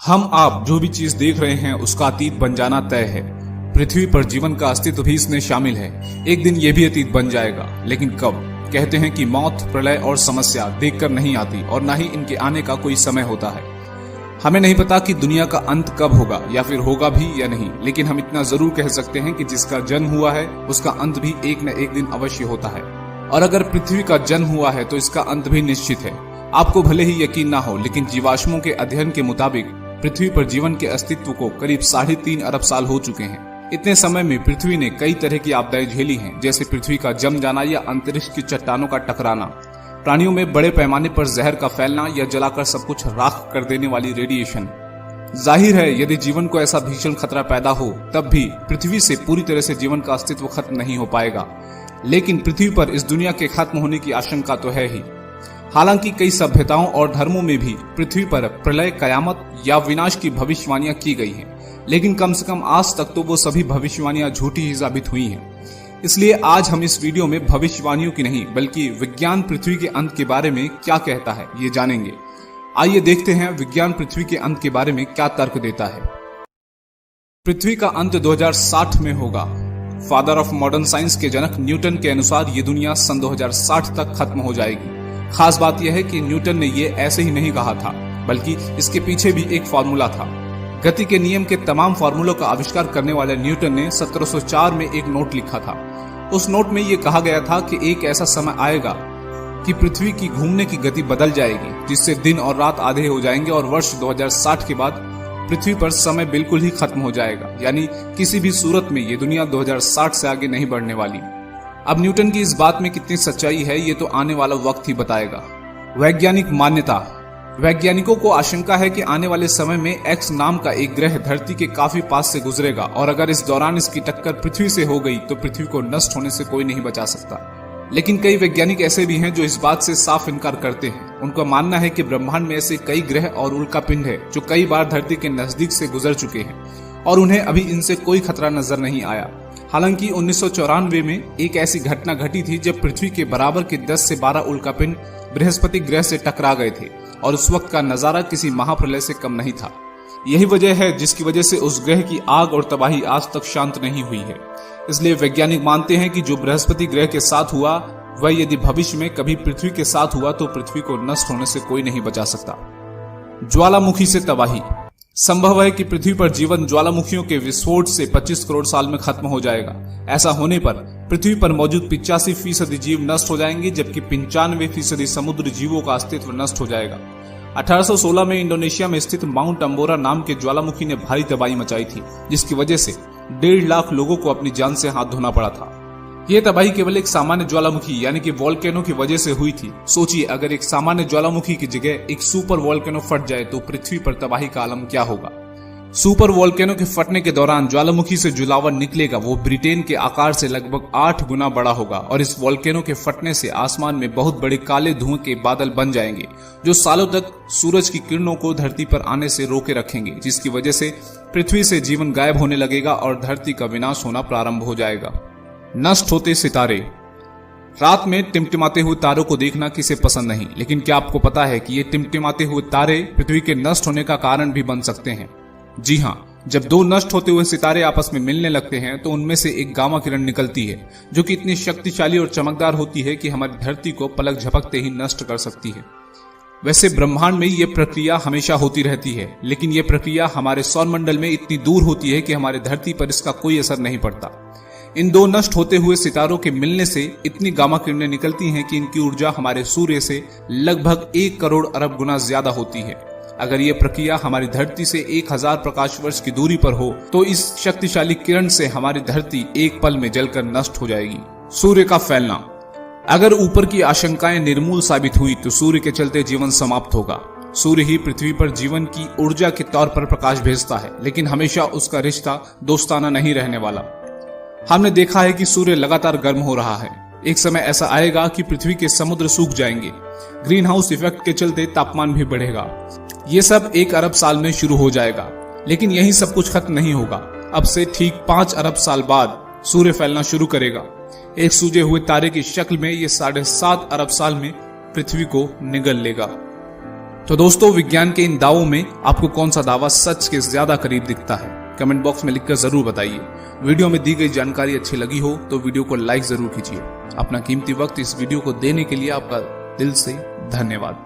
हम आप जो भी चीज देख रहे हैं उसका अतीत बन जाना तय है। पृथ्वी पर जीवन का अस्तित्व भी इसमें शामिल है। एक दिन ये भी अतीत बन जाएगा, लेकिन कब? कहते हैं कि मौत, प्रलय और समस्या देखकर नहीं आती और ना ही इनके आने का कोई समय होता है। हमें नहीं पता कि दुनिया का अंत कब होगा या फिर होगा भी या नहीं, लेकिन हम इतना जरूर कह सकते हैं कि जिसका जन्म हुआ है उसका अंत भी एक न एक दिन अवश्य होता है। और अगर पृथ्वी का जन्म हुआ है तो इसका अंत भी निश्चित है। आपको भले ही यकीन ना हो, लेकिन जीवाश्मों के अध्ययन के मुताबिक पृथ्वी पर जीवन के अस्तित्व को करीब 3.5 अरब साल हो चुके हैं। इतने समय में पृथ्वी ने कई तरह की आपदाएं झेली हैं, जैसे पृथ्वी का जम जाना या अंतरिक्ष की चट्टानों का टकराना, प्राणियों में बड़े पैमाने पर जहर का फैलना या जलाकर सब कुछ राख कर देने वाली रेडिएशन। जाहिर है, यदि जीवन को ऐसा भीषण खतरा पैदा हो तब भी पृथ्वी से पूरी तरह से जीवन का अस्तित्व खत्म नहीं हो पाएगा। लेकिन पृथ्वी पर इस दुनिया के खत्म होने की आशंका तो है ही। हालांकि कई सभ्यताओं और धर्मों में भी पृथ्वी पर प्रलय, कयामत या विनाश की भविष्यवाणियां की गई हैं, लेकिन कम से कम आज तक तो वो सभी भविष्यवाणियां झूठी ही साबित हुई हैं। इसलिए आज हम इस वीडियो में भविष्यवाणियों की नहीं बल्कि विज्ञान पृथ्वी के अंत के बारे में क्या कहता है ये जानेंगे। आइए देखते हैं विज्ञान पृथ्वी के अंत के बारे में क्या तर्क देता है। पृथ्वी का अंत 2060 में होगा। फादर ऑफ मॉडर्न साइंस के जनक न्यूटन के अनुसार ये दुनिया सन 2060 तक खत्म हो जाएगी। खास बात यह है कि न्यूटन ने ये ऐसे ही नहीं कहा था, बल्कि इसके पीछे भी एक फॉर्मूला था। गति के नियम के तमाम फॉर्मूलों का आविष्कार करने वाले न्यूटन ने 1704 में एक नोट लिखा था। उस नोट में ये कहा गया था कि एक ऐसा समय आएगा कि पृथ्वी की घूमने की गति बदल जाएगी, जिससे दिन और रात आधे हो जाएंगे और वर्ष 2060 के बाद पृथ्वी पर समय बिल्कुल ही खत्म हो जाएगा। यानी किसी भी सूरत में ये दुनिया 2060 से आगे नहीं बढ़ने वाली। अब न्यूटन की इस बात में कितनी सच्चाई है ये तो आने वाला वक्त ही बताएगा। वैज्ञानिक मान्यता। वैज्ञानिकों को आशंका है कि आने वाले समय में एक्स नाम का एक ग्रह धरती के काफी पास से गुजरेगा और अगर इस दौरान इसकी टक्कर पृथ्वी से हो गई तो पृथ्वी को नष्ट होने से कोई नहीं बचा सकता। लेकिन कई वैज्ञानिक ऐसे भी हैं जो इस बात से साफ इनकार करते हैं। उनका मानना है कि ब्रह्मांड में ऐसे कई ग्रह और उल्कापिंड है जो कई बार धरती के नजदीक से गुजर चुके हैं और उन्हें अभी इनसे कोई खतरा नजर नहीं आया। हालांकि 1994 में एक ऐसी घटना घटी थी जब पृथ्वी के बराबर के 10 से 12 उल्कापिंड बृहस्पति ग्रह से टकरा गए थे और उस वक्त का नजारा किसी महाप्रलय से कम नहीं था। यही वजह है जिसकी वजह से उस ग्रह की आग और तबाही आज तक शांत नहीं हुई है। इसलिए वैज्ञानिक मानते हैं कि जो बृहस्पति ग्रह के साथ हुआ वह यदि भविष्य में कभी पृथ्वी के साथ हुआ तो पृथ्वी को नष्ट होने से कोई नहीं बचा सकता। ज्वालामुखी से तबाही। संभव है कि पृथ्वी पर जीवन ज्वालामुखियों के विस्फोट से 25 करोड़ साल में खत्म हो जाएगा। ऐसा होने पर पृथ्वी पर मौजूद 85% जीव नष्ट हो जाएंगे, जबकि 95% समुद्र जीवों का अस्तित्व नष्ट हो जाएगा। 1816 में इंडोनेशिया में स्थित माउंट अंबोरा नाम के ज्वालामुखी ने भारी तबाही मचाई थी, जिसकी वजह से 1.5 लाख लोगों को अपनी जान से हाथ धोना पड़ा था। यह तबाही केवल एक सामान्य ज्वालामुखी यानी कि वोल्केनो की वजह से हुई थी। सोचिए, अगर एक सामान्य ज्वालामुखी की जगह एक सुपर वोल्केनो फट जाए तो पृथ्वी पर तबाही का आलम क्या होगा। सुपर वोल्केनो के फटने के दौरान ज्वालामुखी से जो लावा निकलेगा वो ब्रिटेन के आकार से लगभग 8 गुना बड़ा होगा और इस वोल्केनो के फटने से आसमान में बहुत बड़े काले धुएं के बादल बन जाएंगे जो सालों तक सूरज की किरणों को धरती पर आने से रोके रखेंगे, जिसकी वजह से पृथ्वी से जीवन गायब होने लगेगा और धरती का विनाश होना प्रारंभ हो जाएगा। नष्ट होते सितारे। रात में टिमटिमाते हुए तारों को देखना किसे पसंद नहीं, लेकिन क्या आपको पता है कि ये टिमटिमाते हुए तारे पृथ्वी के नष्ट होने का कारण भी बन सकते हैं। जी हाँ, जब दो नष्ट होते हुए सितारे आपस में मिलने लगते हैं तो उनमें से एक गामा किरण निकलती है जो कि इतनी शक्तिशाली और चमकदार होती है कि हमारी धरती को पलक झपकते ही नष्ट कर सकती है। वैसे ब्रह्मांड में यह प्रक्रिया हमेशा होती रहती है, लेकिन यह प्रक्रिया हमारे सौरमंडल में इतनी दूर होती है कि हमारी धरती पर इसका कोई असर नहीं पड़ता। इन दो नष्ट होते हुए सितारों के मिलने से इतनी गामा किरणें निकलती हैं कि इनकी ऊर्जा हमारे सूर्य से लगभग 1 करोड़ अरब गुना ज्यादा होती है। अगर यह प्रक्रिया हमारी धरती से 1000 प्रकाश वर्ष की दूरी पर हो तो इस शक्तिशाली किरण से हमारी धरती एक पल में जलकर नष्ट हो जाएगी। सूर्य का फैलना। अगर ऊपर की आशंकाएं निर्मूल साबित हुई तो सूर्य के चलते जीवन समाप्त होगा। सूर्य ही पृथ्वी पर जीवन की ऊर्जा के तौर पर प्रकाश भेजता है, लेकिन हमेशा उसका रिश्ता दोस्ताना नहीं रहने वाला। हमने देखा है कि सूर्य लगातार गर्म हो रहा है। एक समय ऐसा आएगा कि पृथ्वी के समुद्र सूख जाएंगे। ग्रीन हाउस इफेक्ट के चलते तापमान भी बढ़ेगा। ये सब 1 अरब साल में शुरू हो जाएगा, लेकिन यही सब कुछ खत्म नहीं होगा। अब से ठीक 5 अरब साल बाद सूर्य फैलना शुरू करेगा। एक सूजे हुए तारे की शक्ल में ये 7.5 अरब साल में पृथ्वी को निगल लेगा। तो दोस्तों, विज्ञान के इन दावों में आपको कौन सा दावा सच के ज्यादा करीब दिखता है? कमेंट बॉक्स में लिखकर जरूर बताइए। वीडियो में दी गई जानकारी अच्छी लगी हो तो वीडियो को लाइक जरूर कीजिए। अपना कीमती वक्त इस वीडियो को देने के लिए आपका दिल से धन्यवाद।